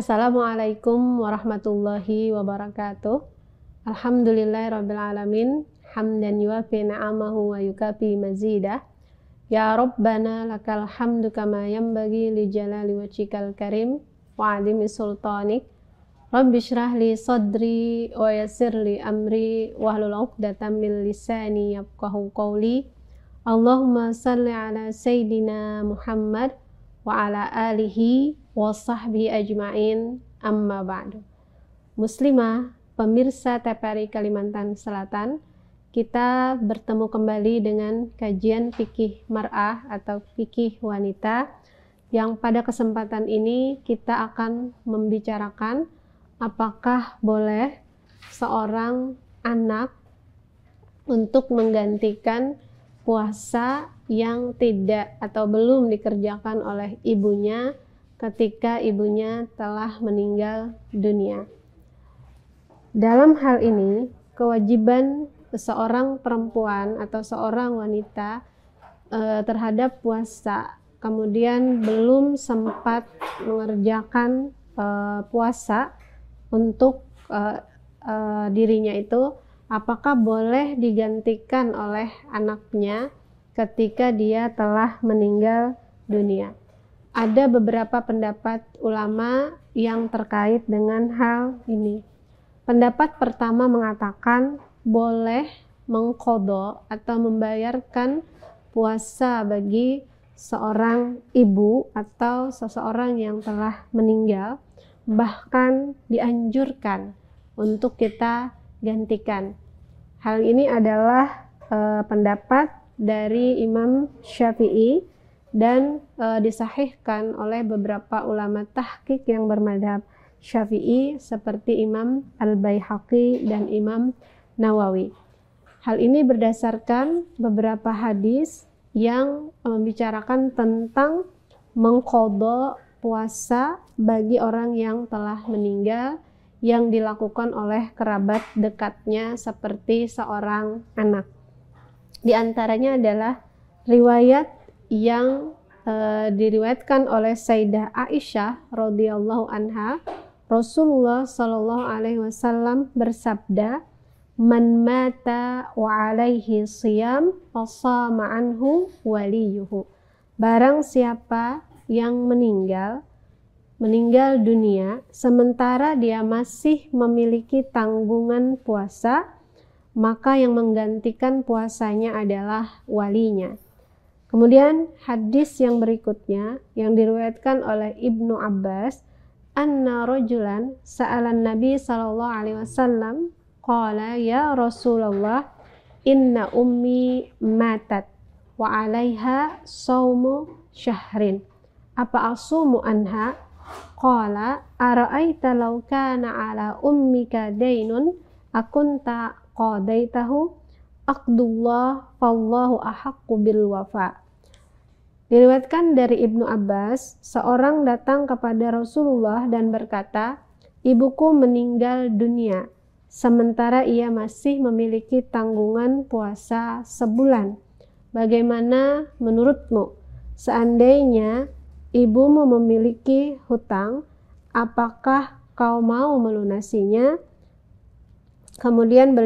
Assalamualaikum warahmatullahi wabarakatuh. Alhamdulillahirabbil alamin, hamdan yuwafi ni'amahu wa yukafi mazidah. Ya Rabbana lakal hamdu kama yanbaghi li jalali wajhikal karim wa 'azimi sultanik. Rabbi shrah li sadri wa yassir li amri wahlul 'uqdatam min lisani yafqahu qawli. Allahumma shalli ala sayidina Muhammad wa ala alihi wa sahbihi ajma'in, amma ba'du. Muslimah, pemirsa TPRI Kalimantan Selatan, kita bertemu kembali dengan kajian fikih mar'ah atau fikih wanita, yang pada kesempatan ini kita akan membicarakan apakah boleh seorang anak untuk menggantikan puasa yang tidak atau belum dikerjakan oleh ibunya ketika ibunya telah meninggal dunia. Dalam hal ini, kewajiban seorang perempuan atau seorang wanita terhadap puasa, kemudian belum sempat mengerjakan puasa untuk dirinya itu, apakah boleh digantikan oleh anaknya ketika dia telah meninggal dunia? Ada beberapa pendapat ulama yang terkait dengan hal ini. Pendapat pertama mengatakan boleh mengqadha atau membayarkan puasa bagi seorang ibu atau seseorang yang telah meninggal, bahkan dianjurkan untuk kita gantikan. Hal ini adalah pendapat dari Imam Syafi'i dan disahihkan oleh beberapa ulama tahqiq yang bermadzhab Syafi'i seperti Imam Al-Baihaqi dan Imam Nawawi. Hal ini berdasarkan beberapa hadis yang membicarakan tentang mengqadha puasa bagi orang yang telah meninggal yang dilakukan oleh kerabat dekatnya seperti seorang anak. Di antaranya adalah riwayat yang diriwayatkan oleh Sayyidah Aisyah radhiyallahu anha. Rasulullah sallallahu alaihi wasallam bersabda, "Man mata wa alaihi shiyam fasama anhu waliyuhu." Barang siapa yang meninggal dunia sementara dia masih memiliki tanggungan puasa, maka yang menggantikan puasanya adalah walinya. Kemudian hadis yang berikutnya yang diriwayatkan oleh Ibnu Abbas, anna rajulan sa'alan Nabi sallallahu alaihi wasallam qala ya Rasulullah inna ummi matat wa 'alaiha shaumu syahrin apa asumu anha qala ara'aita law kana 'ala ummika dainun akunta qadaitahu aqdullah fallahu ahaqqu bil wafa. Diriwayatkan dari Ibnu Abbas, seorang datang kepada Rasulullah dan berkata, ibuku meninggal dunia sementara ia masih memiliki tanggungan puasa sebulan. Bagaimana menurutmu? Seandainya ibumu memiliki hutang, apakah kau mau melunasinya? Kemudian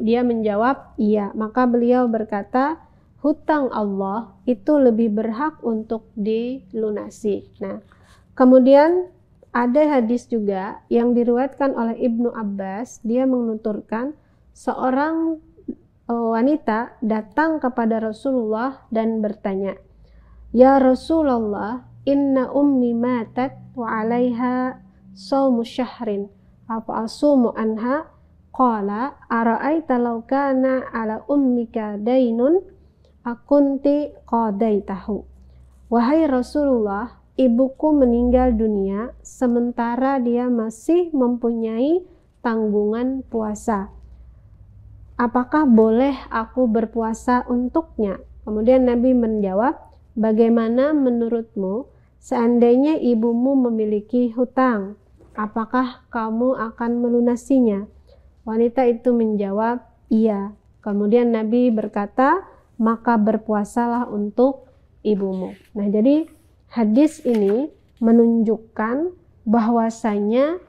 dia menjawab, iya. Maka beliau berkata, hutang Allah itu lebih berhak untuk dilunasi. Nah, kemudian ada hadis juga yang diriwayatkan oleh Ibnu Abbas. Dia menuturkan seorang wanita datang kepada Rasulullah dan bertanya, ya Rasulullah, inna ummi matat wa 'alaiha shaumu syahrin apa asumu anha qala ara'aita law kana 'ala ummika dainun akunti qadaitahu. Wahai Rasulullah, ibuku meninggal dunia sementara dia masih mempunyai tanggungan puasa. Apakah boleh aku berpuasa untuknya? Kemudian Nabi menjawab, bagaimana menurutmu seandainya ibumu memiliki hutang? Apakah kamu akan melunasinya? Wanita itu menjawab, iya. Kemudian Nabi berkata, maka berpuasalah untuk ibumu. Nah, jadi hadis ini menunjukkan bahwasanya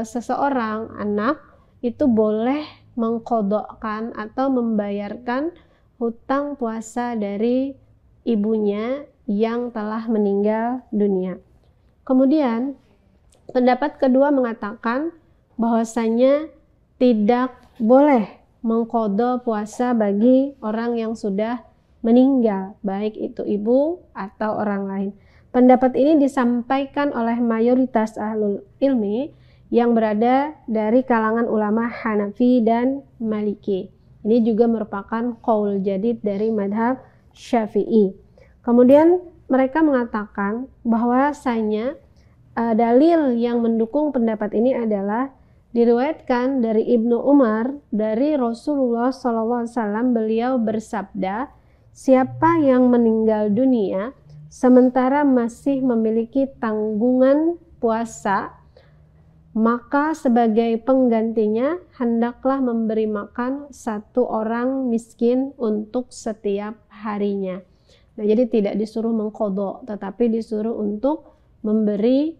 seseorang anak itu boleh mengqodokkan atau membayarkan hutang puasa dari ibunya yang telah meninggal dunia. Kemudian pendapat kedua mengatakan bahwasanya tidak boleh mengqodho puasa bagi orang yang sudah meninggal, baik itu ibu atau orang lain. Pendapat ini disampaikan oleh mayoritas ahlul ilmi yang berada dari kalangan ulama Hanafi dan Maliki. Ini juga merupakan qaul jadid dari madhab Syafi'i. Kemudian mereka mengatakan bahwasanya dalil yang mendukung pendapat ini adalah diriwayatkan dari Ibnu Umar dari Rasulullah SAW. Beliau bersabda, siapa yang meninggal dunia sementara masih memiliki tanggungan puasa, maka sebagai penggantinya hendaklah memberi makan 1 orang miskin untuk setiap harinya. Nah, jadi tidak disuruh mengqodho, tetapi disuruh untuk memberi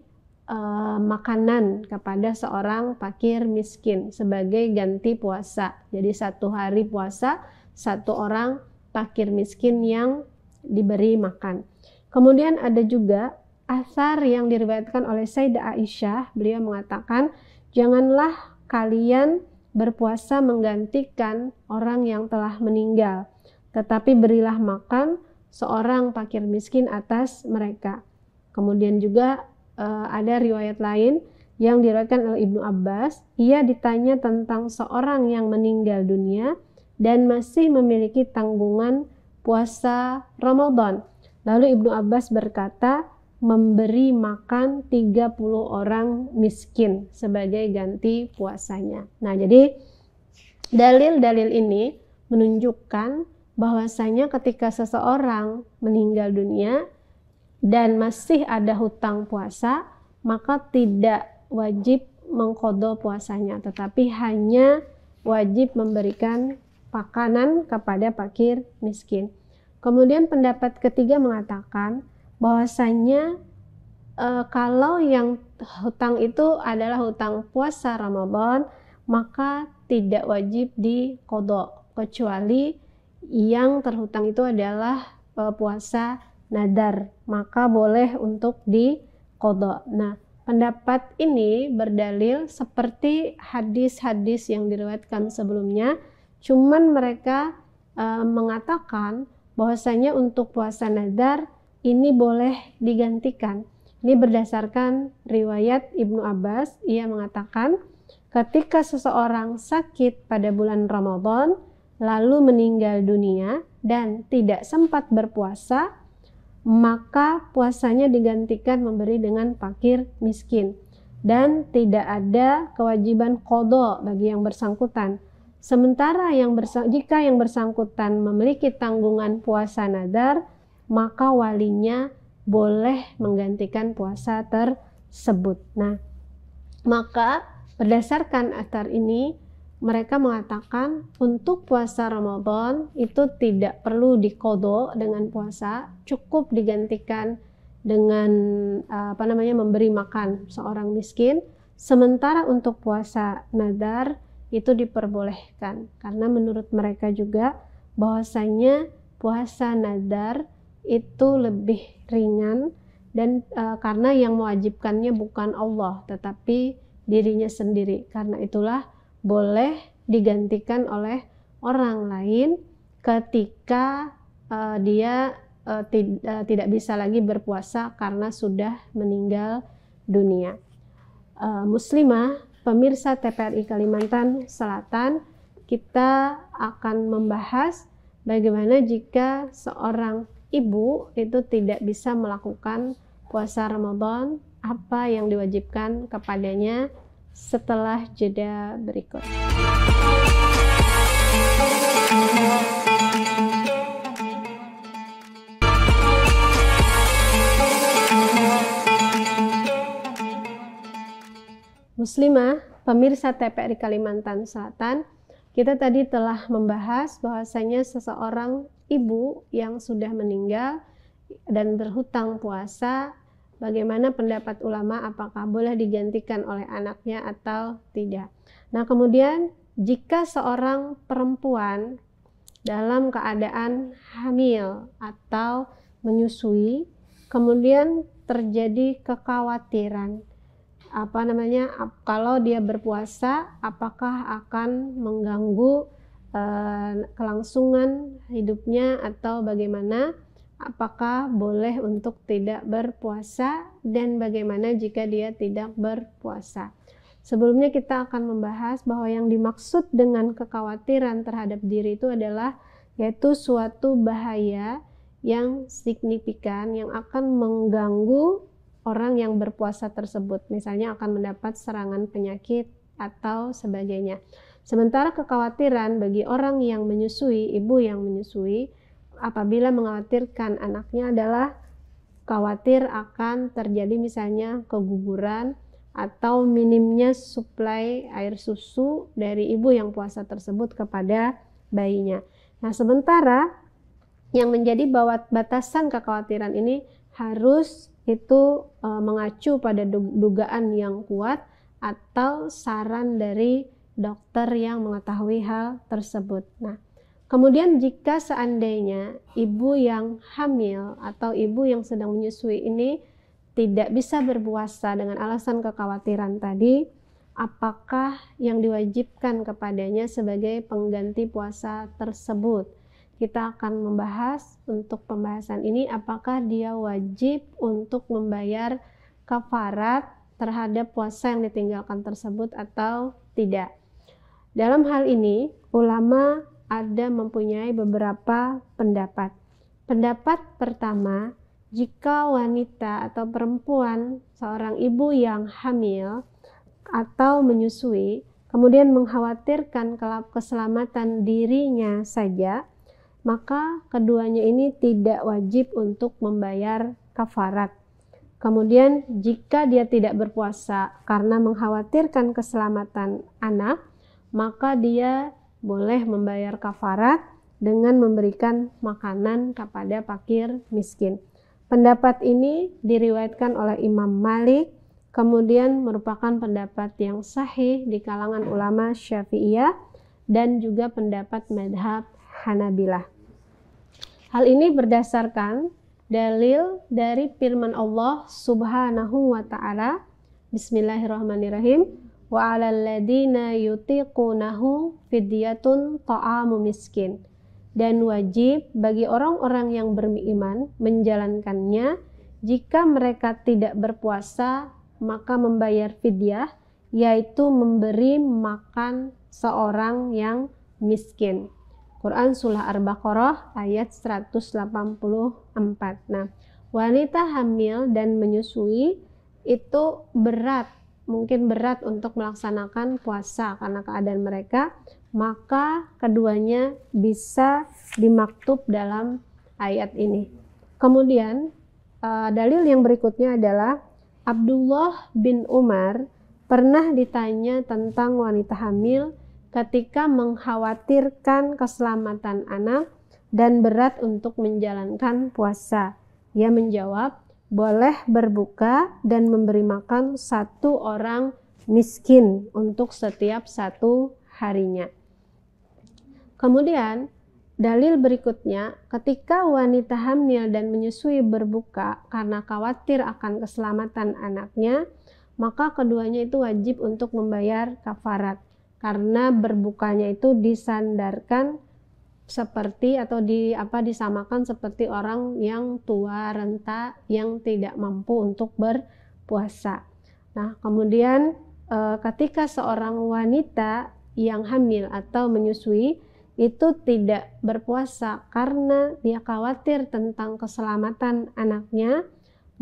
makanan kepada seorang fakir miskin sebagai ganti puasa. Jadi 1 hari puasa 1 orang fakir miskin yang diberi makan. Kemudian ada juga athar yang diriwayatkan oleh Sayyidah Aisyah. Beliau mengatakan, janganlah kalian berpuasa menggantikan orang yang telah meninggal, tetapi berilah makan seorang fakir miskin atas mereka. Kemudian juga ada riwayat lain yang diriwayatkan oleh Ibnu Abbas. Ia ditanya tentang seorang yang meninggal dunia dan masih memiliki tanggungan puasa Ramadan. Lalu Ibnu Abbas berkata, memberi makan 30 orang miskin sebagai ganti puasanya. Nah, jadi dalil-dalil ini menunjukkan bahwasanya ketika seseorang meninggal dunia dan masih ada hutang puasa, maka tidak wajib mengqodho puasanya, tetapi hanya wajib memberikan makanan kepada fakir miskin. Kemudian pendapat ketiga mengatakan bahwasanya kalau yang hutang itu adalah hutang puasa Ramadan, maka tidak wajib diqodho, kecuali yang terhutang itu adalah puasa nadar, maka boleh untuk diqodho. Nah, pendapat ini berdalil seperti hadis-hadis yang diriwayatkan sebelumnya, cuman mereka mengatakan bahwasanya untuk puasa nadar ini boleh digantikan. Ini berdasarkan riwayat Ibnu Abbas. Ia mengatakan, ketika seseorang sakit pada bulan Ramadan lalu meninggal dunia dan tidak sempat berpuasa, maka puasanya digantikan memberi dengan fakir miskin dan tidak ada kewajiban qodho bagi yang bersangkutan. Sementara jika yang bersangkutan memiliki tanggungan puasa nadar, maka walinya boleh menggantikan puasa tersebut. Nah, maka berdasarkan athar ini mereka mengatakan untuk puasa Ramadan itu tidak perlu diqodho dengan puasa, cukup digantikan dengan memberi makan seorang miskin. Sementara untuk puasa nadar itu diperbolehkan, karena menurut mereka juga bahwasanya puasa nadar itu lebih ringan dan karena yang mewajibkannya bukan Allah tetapi dirinya sendiri. Karena itulah boleh digantikan oleh orang lain ketika dia tidak bisa lagi berpuasa karena sudah meninggal dunia. Muslimah, pemirsa TPRI Kalimantan Selatan, kita akan membahas bagaimana jika seorang ibu itu tidak bisa melakukan puasa Ramadan, apa yang diwajibkan kepadanya setelah jeda berikut. Muslimah, pemirsa TPRI Kalimantan Selatan, kita tadi telah membahas bahwasanya seseorang ibu yang sudah meninggal dan berhutang puasa bagaimana pendapat ulama apakah boleh digantikan oleh anaknya atau tidak. Nah, kemudian jika seorang perempuan dalam keadaan hamil atau menyusui, kemudian terjadi kekhawatiran kalau dia berpuasa apakah akan mengganggu kelangsungan hidupnya atau bagaimana, apakah boleh untuk tidak berpuasa dan bagaimana jika dia tidak berpuasa. Sebelumnya kita akan membahas bahwa yang dimaksud dengan kekhawatiran terhadap diri itu adalah yaitu suatu bahaya yang signifikan yang akan mengganggu orang yang berpuasa tersebut, misalnya akan mendapat serangan penyakit atau sebagainya. Sementara kekhawatiran bagi orang yang menyusui, ibu yang menyusui, apabila mengkhawatirkan anaknya adalah khawatir akan terjadi misalnya keguguran atau minimnya suplai air susu dari ibu yang puasa tersebut kepada bayinya. Nah, sementara yang menjadi batasan kekhawatiran ini harus itu mengacu pada dugaan yang kuat atau saran dari dokter yang mengetahui hal tersebut. Nah, kemudian jika seandainya ibu yang hamil atau ibu yang sedang menyusui ini tidak bisa berpuasa dengan alasan kekhawatiran tadi, apakah yang diwajibkan kepadanya sebagai pengganti puasa tersebut? Kita akan membahas untuk pembahasan ini apakah dia wajib untuk membayar kafarat terhadap puasa yang ditinggalkan tersebut atau tidak. Dalam hal ini ulama ada mempunyai beberapa pendapat. Pendapat pertama, jika wanita atau perempuan seorang ibu yang hamil atau menyusui kemudian mengkhawatirkan keselamatan dirinya saja, maka keduanya ini tidak wajib untuk membayar kafarat. Kemudian jika dia tidak berpuasa karena mengkhawatirkan keselamatan anak, maka dia boleh membayar kafarat dengan memberikan makanan kepada fakir miskin. Pendapat ini diriwayatkan oleh Imam Malik, kemudian merupakan pendapat yang sahih di kalangan ulama Syafi'iyah dan juga pendapat madhab Hanabilah. Hal ini berdasarkan dalil dari firman Allah Subhanahu wa ta'ala. Bismillahirrahmanirrahim. Wa 'alal ladzina yutiqunahu fidyatun ta'amu miskin. Dan wajib bagi orang-orang yang beriman menjalankannya jika mereka tidak berpuasa, maka membayar fidyah, yaitu memberi makan seorang yang miskin. Quran Surah Al-Baqarah ayat 184. Nah, wanita hamil dan menyusui itu mungkin berat untuk melaksanakan puasa karena keadaan mereka, maka keduanya bisa dimaktub dalam ayat ini. Kemudian dalil yang berikutnya adalah Abdullah bin Umar pernah ditanya tentang wanita hamil ketika mengkhawatirkan keselamatan anak dan berat untuk menjalankan puasa. Ia menjawab, boleh berbuka dan memberi makan satu orang miskin untuk setiap satu harinya. Kemudian dalil berikutnya, ketika wanita hamil dan menyusui berbuka karena khawatir akan keselamatan anaknya, maka keduanya itu wajib untuk membayar kafarat. Karena berbukanya itu disandarkan seperti atau disamakan seperti orang yang tua renta yang tidak mampu untuk berpuasa. Nah, kemudian ketika seorang wanita yang hamil atau menyusui itu tidak berpuasa karena dia khawatir tentang keselamatan anaknya,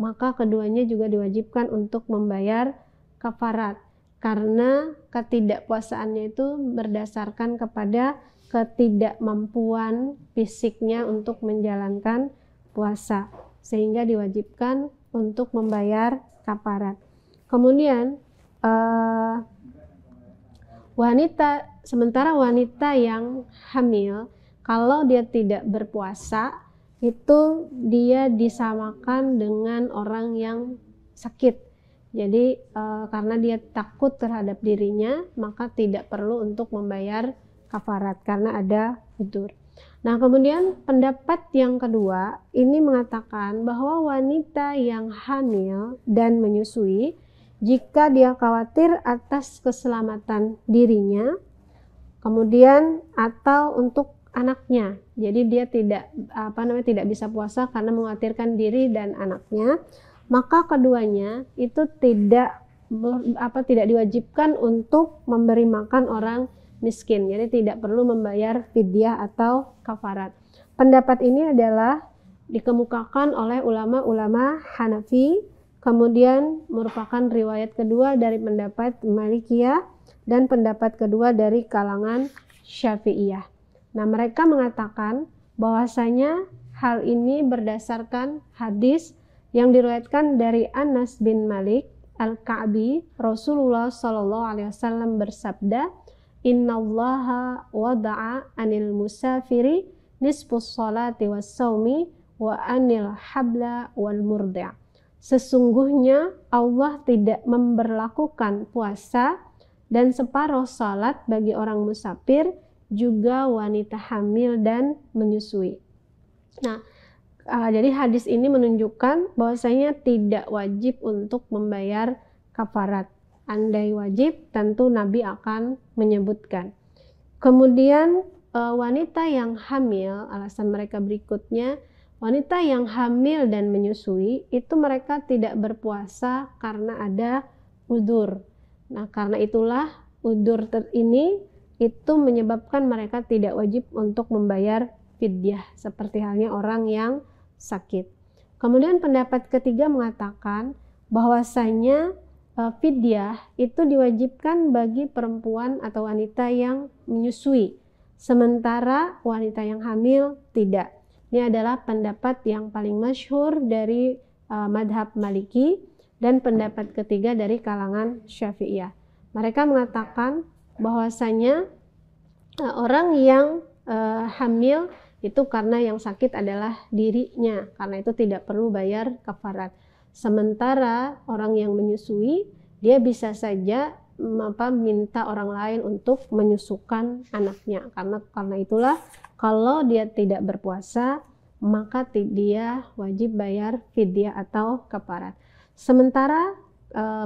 maka keduanya juga diwajibkan untuk membayar kafarat. Karena ketidakpuasaannya itu berdasarkan kepada ketidakmampuan fisiknya untuk menjalankan puasa, sehingga diwajibkan untuk membayar kafarat. Kemudian sementara wanita yang hamil, kalau dia tidak berpuasa, itu dia disamakan dengan orang yang sakit. Jadi karena dia takut terhadap dirinya, maka tidak perlu untuk membayar kafarat karena ada udzur. Nah, kemudian pendapat yang kedua ini mengatakan bahwa wanita yang hamil dan menyusui, jika dia khawatir atas keselamatan dirinya, kemudian atau untuk anaknya, jadi dia tidak bisa puasa karena mengkhawatirkan diri dan anaknya, maka keduanya itu tidak diwajibkan untuk memberi makan orang miskin. Jadi tidak perlu membayar fidyah atau kafarat. Pendapat ini adalah dikemukakan oleh ulama-ulama Hanafi, kemudian merupakan riwayat kedua dari pendapat Malikiyah dan pendapat kedua dari kalangan Syafi'iyah. Nah, mereka mengatakan bahwasanya hal ini berdasarkan hadis yang diriwayatkan dari Anas bin Malik Al-Ka'bi, Rasulullah SAW bersabda, "Innallaha wada'a anil musafiri nisfus salati was saumi wa anil habla wal murdi'." Sesungguhnya Allah tidak memberlakukan puasa dan separuh salat bagi orang musafir, juga wanita hamil dan menyusui. Nah, jadi hadis ini menunjukkan bahwasanya tidak wajib untuk membayar kafarat. Andai wajib, tentu Nabi akan menyebutkan. Kemudian wanita yang hamil, alasan mereka berikutnya, wanita yang hamil dan menyusui itu mereka tidak berpuasa karena ada udzur. Nah, karena itulah udzur ini itu menyebabkan mereka tidak wajib untuk membayar fidyah, seperti halnya orang yang sakit. Kemudian pendapat ketiga mengatakan bahwasanya fidyah itu diwajibkan bagi perempuan atau wanita yang menyusui, sementara wanita yang hamil tidak. Ini adalah pendapat yang paling masyhur dari madhab Maliki dan pendapat ketiga dari kalangan Syafi'iyah. Mereka mengatakan bahwasanya orang yang hamil itu karena yang sakit adalah dirinya, karena itu tidak perlu bayar kafarat. Sementara orang yang menyusui, dia bisa saja minta orang lain untuk menyusukan anaknya, karena itulah kalau dia tidak berpuasa maka dia wajib bayar fidyah atau kafarat. Sementara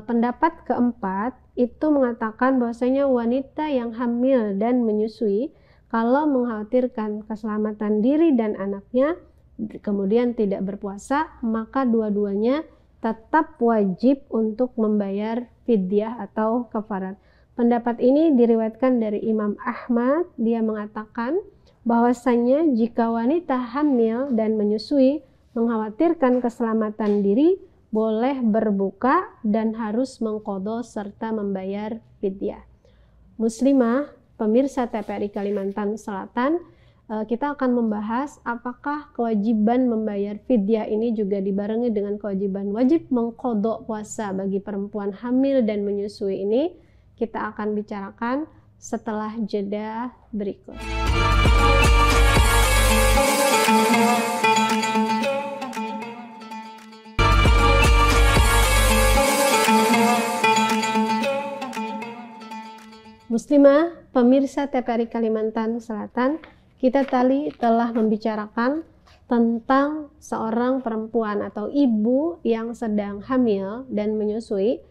pendapat keempat itu mengatakan bahwasanya wanita yang hamil dan menyusui kalau mengkhawatirkan keselamatan diri dan anaknya kemudian tidak berpuasa, maka dua-duanya tetap wajib untuk membayar fidyah atau kafarat. Pendapat ini diriwayatkan dari Imam Ahmad. Dia mengatakan bahwasanya jika wanita hamil dan menyusui mengkhawatirkan keselamatan diri, boleh berbuka dan harus mengqadha serta membayar fidyah. Muslimah, pemirsa TPRI Kalimantan Selatan, kita akan membahas apakah kewajiban membayar fidyah ini juga dibarengi dengan kewajiban wajib mengqadha puasa bagi perempuan hamil dan menyusui ini. Kita akan bicarakan setelah jeda berikut. Muslimah, pemirsa TPRI Kalimantan Selatan, kita tadi telah membicarakan tentang seorang perempuan atau ibu yang sedang hamil dan menyusui.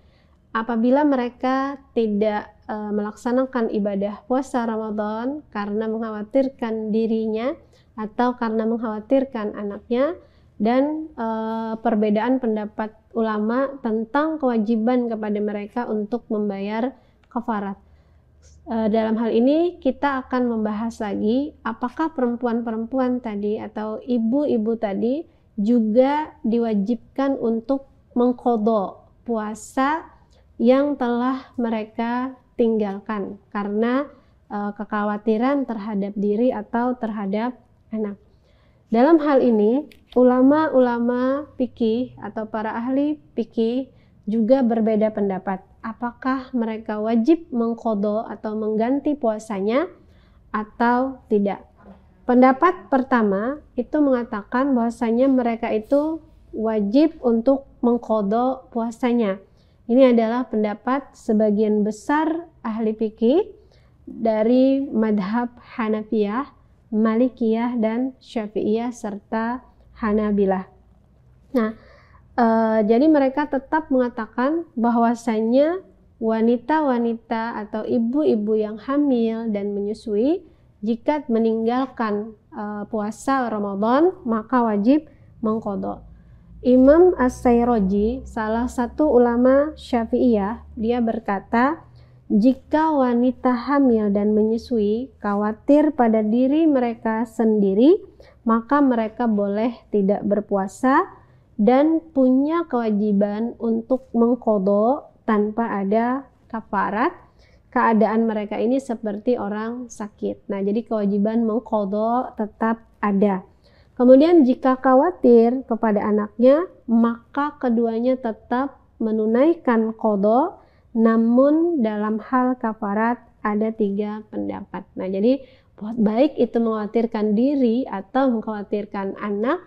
Apabila mereka tidak melaksanakan ibadah puasa Ramadan karena mengkhawatirkan dirinya atau karena mengkhawatirkan anaknya, dan perbedaan pendapat ulama tentang kewajiban kepada mereka untuk membayar kafarat. Dalam hal ini kita akan membahas lagi apakah perempuan-perempuan tadi atau ibu-ibu tadi juga diwajibkan untuk mengqadha puasa yang telah mereka tinggalkan karena kekhawatiran terhadap diri atau terhadap anak. Dalam hal ini ulama-ulama fikih atau para ahli fikih juga berbeda pendapat. Apakah mereka wajib mengqadha atau mengganti puasanya atau tidak? Pendapat pertama itu mengatakan bahwasanya mereka itu wajib untuk mengqadha puasanya. Ini adalah pendapat sebagian besar ahli fikih dari madhab Hanafiyah, Malikiyah, dan Syafi'iyah serta Hanabilah. Nah, jadi mereka tetap mengatakan bahwasanya wanita-wanita atau ibu-ibu yang hamil dan menyusui jika meninggalkan puasa Ramadan maka wajib mengqadha. Imam As-Sayroji, salah satu ulama Syafi'iyah, dia berkata, jika wanita hamil dan menyusui khawatir pada diri mereka sendiri, maka mereka boleh tidak berpuasa dan punya kewajiban untuk mengqadha tanpa ada kafarat. Keadaan mereka ini seperti orang sakit. Nah, jadi kewajiban mengqadha tetap ada. Kemudian jika khawatir kepada anaknya, maka keduanya tetap menunaikan qadha, namun dalam hal kafarat ada 3 pendapat. Nah, jadi baik itu mengkhawatirkan diri atau mengkhawatirkan anak,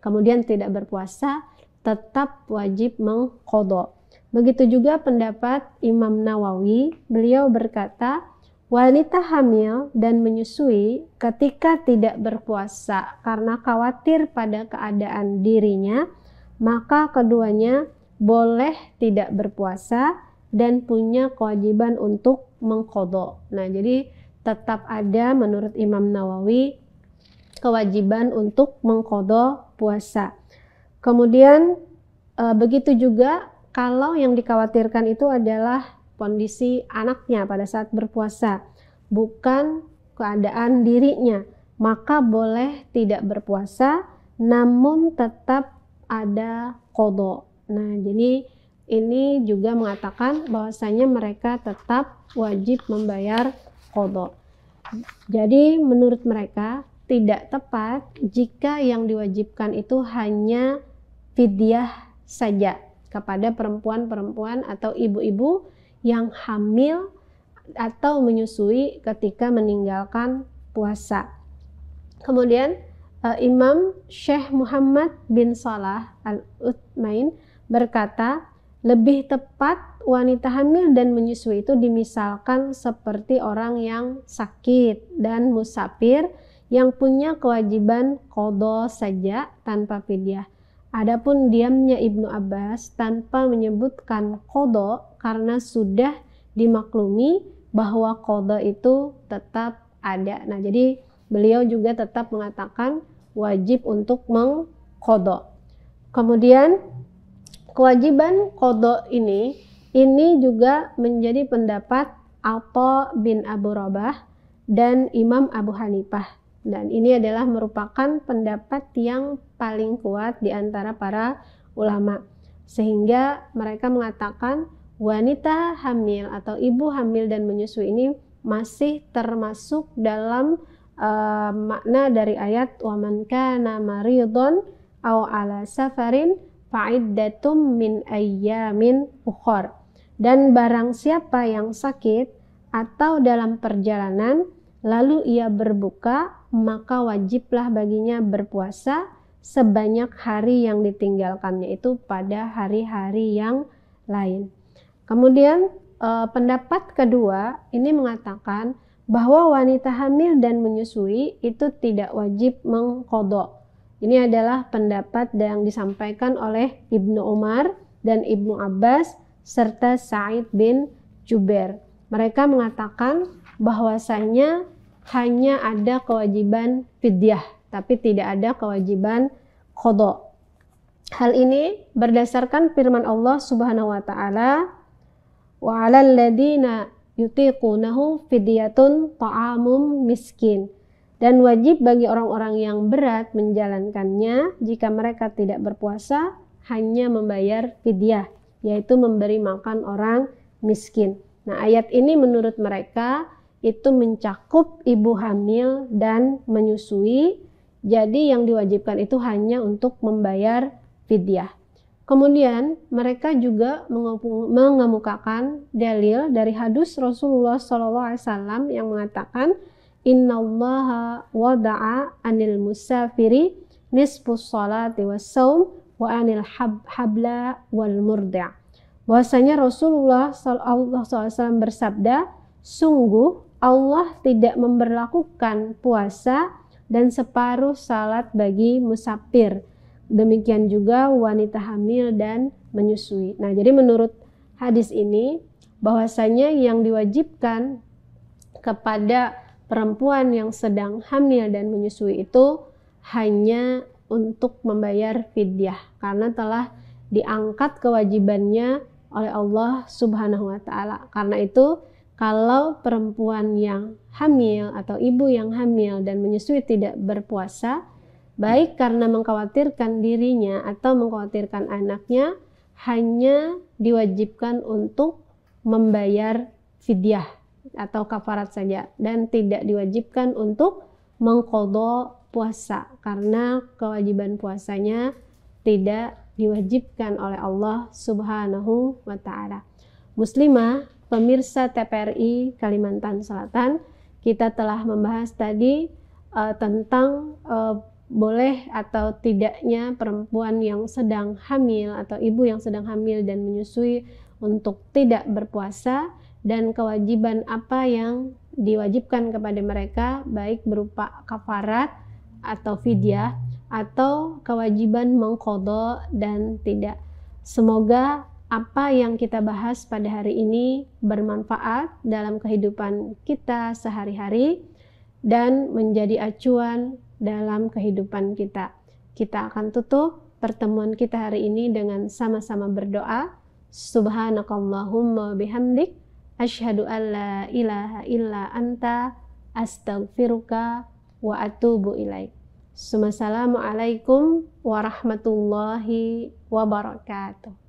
kemudian tidak berpuasa, tetap wajib mengqadha. Begitu juga pendapat Imam Nawawi, beliau berkata, wanita hamil dan menyusui ketika tidak berpuasa karena khawatir pada keadaan dirinya, maka keduanya boleh tidak berpuasa dan punya kewajiban untuk mengqadha. Nah, jadi tetap ada menurut Imam Nawawi kewajiban untuk mengqadha puasa. Kemudian begitu juga kalau yang dikhawatirkan itu adalah kondisi anaknya pada saat berpuasa, bukan keadaan dirinya, maka boleh tidak berpuasa namun tetap ada qadha. Nah, jadi ini juga mengatakan bahwasanya mereka tetap wajib membayar qadha. Jadi menurut mereka tidak tepat jika yang diwajibkan itu hanya fidyah saja kepada perempuan-perempuan atau ibu-ibu yang hamil atau menyusui ketika meninggalkan puasa. Kemudian Imam Syekh Muhammad bin Salah Al-Utsaimin berkata, lebih tepat wanita hamil dan menyusui itu dimisalkan seperti orang yang sakit dan musafir yang punya kewajiban qadha saja tanpa fidyah. Adapun diamnya Ibnu Abbas tanpa menyebutkan qadha karena sudah dimaklumi bahwa qadha itu tetap ada. Nah, jadi beliau juga tetap mengatakan wajib untuk mengqadha. Kemudian kewajiban qadha ini juga menjadi pendapat Atha bin Abu Rabah dan Imam Abu Hanifah. Dan ini adalah merupakan pendapat yang paling kuat di antara para ulama. Sehingga mereka mengatakan wanita hamil atau ibu hamil dan menyusui ini masih termasuk dalam makna dari ayat wa man kana maridun aw ala safarin fa'iddatum min ayyamin ukhar. Dan barang siapa yang sakit atau dalam perjalanan lalu ia berbuka, maka wajiblah baginya berpuasa sebanyak hari yang ditinggalkannya itu pada hari-hari yang lain. Kemudian pendapat kedua ini mengatakan bahwa wanita hamil dan menyusui itu tidak wajib mengqadha. Ini adalah pendapat yang disampaikan oleh Ibnu Umar dan Ibnu Abbas serta Sa'id bin Jubair. Mereka mengatakan bahwasanya hanya ada kewajiban fidyah, tapi tidak ada kewajiban qadha. Hal ini berdasarkan firman Allah Subhanahu wa taala, wa 'alal ladzina yutiqunahu fidyatun ta'amum miskin. Dan wajib bagi orang-orang yang berat menjalankannya jika mereka tidak berpuasa hanya membayar fidyah, yaitu memberi makan orang miskin. Nah, ayat ini menurut mereka itu mencakup ibu hamil dan menyusui. Jadi yang diwajibkan itu hanya untuk membayar fidyah. Kemudian mereka juga mengemukakan dalil dari hadis Rasulullah SAW yang mengatakan innallaha wada'a anil musafiri nisfus salati was saum wa anil habla wal murdi'. Bahwasanya Rasulullah SAW bersabda, sungguh Allah tidak memberlakukan puasa dan separuh salat bagi musafir. Demikian juga wanita hamil dan menyusui. Nah, jadi menurut hadis ini bahwasanya yang diwajibkan kepada perempuan yang sedang hamil dan menyusui itu hanya untuk membayar fidyah karena telah diangkat kewajibannya oleh Allah Subhanahu wa taala. Karena itu kalau perempuan yang hamil atau ibu yang hamil dan menyusui tidak berpuasa, baik karena mengkhawatirkan dirinya atau mengkhawatirkan anaknya, hanya diwajibkan untuk membayar fidyah atau kafarat saja dan tidak diwajibkan untuk mengqadha puasa karena kewajiban puasanya tidak diwajibkan oleh Allah Subhanahu wa taala. Muslimah, pemirsa TPRI Kalimantan Selatan, kita telah membahas tadi tentang boleh atau tidaknya perempuan yang sedang hamil atau ibu yang sedang hamil dan menyusui untuk tidak berpuasa dan kewajiban apa yang diwajibkan kepada mereka baik berupa kafarat atau fidyah atau kewajiban mengqadha dan tidak. Semoga apa yang kita bahas pada hari ini bermanfaat dalam kehidupan kita sehari-hari dan menjadi acuan dalam kehidupan kita. Kita akan tutup pertemuan kita hari ini dengan sama-sama berdoa. Subhanakallahumma bihamdik asyhadu an la ilaha illa anta astaghfiruka wa atubu ilaik. Assalamualaikum warahmatullahi wabarakatuh.